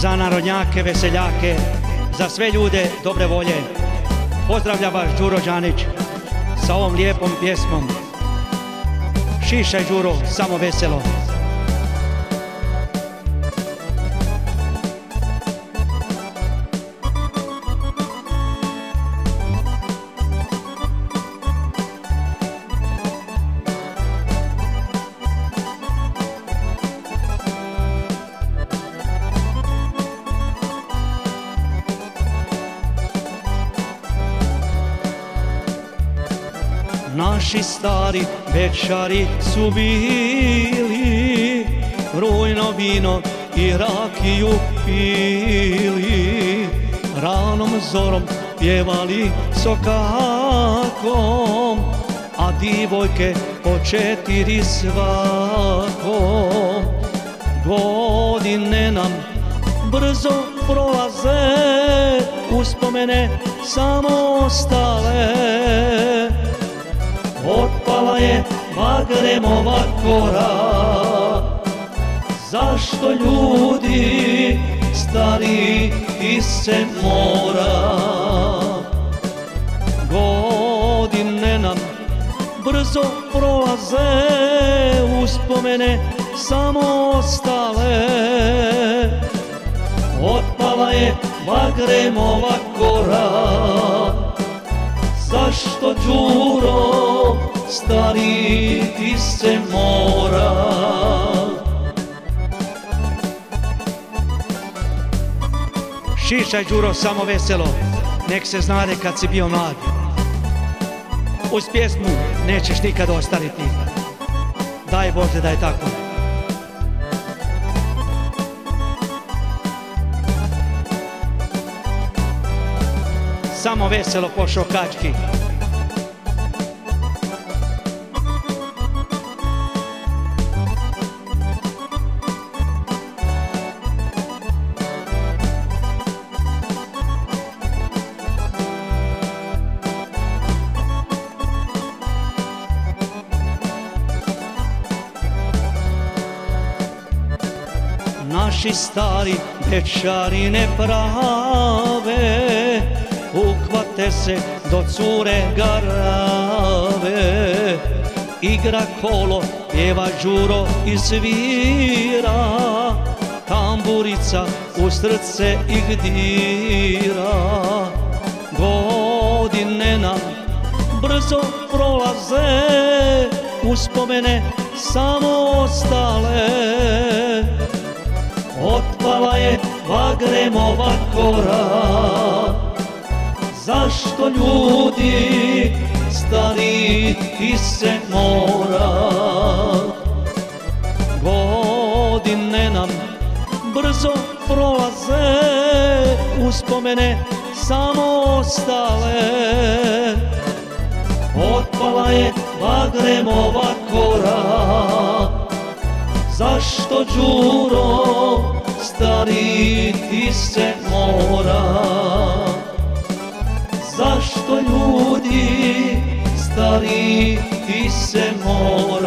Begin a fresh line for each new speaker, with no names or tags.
za narodnjake, veseljake, za sve ljude dobre volje. Pozdravlja vas Đuro Đanić sa ovom lijepom pjesmom. Šišaj Đuro, samo veselo. Naši stari večari su bili, rujno vino i rakiju pili, ranom zorom pjevali sokakom, a divojke po 4 svakom. Godine nam brzo prolaze, uspomene samo ostale. Otpala je Bagremova kora, zašto ljudi stari iz se mora? Godine nam brzo prolaze, uspomene samo ostale. Otpala je Bagremova kora, zašto Đuro stari ti se mora? Šišaj Đuro, samo veselo, nek se znade kad si bio mlad. Uz pjesmu nećeš nikad ostariti. Daj Bože da je tako. Samo veselo po šokački. Naši stari večari ne prave, uhvate se do cure garave. Igra kolo, pjeva Đuro i svira, tamburica u srce ih dira. Godine nam brzo prolaze, uspomene samo ostale. Otpala je Bagremova kora, zašto ljudi stari ti se mora? Godine nam brzo prolaze, uspomene samo ostale. Otpala je Bagremova kora, zašto Đuro stari ti se mora? Zašto ljudi stari ti se mora?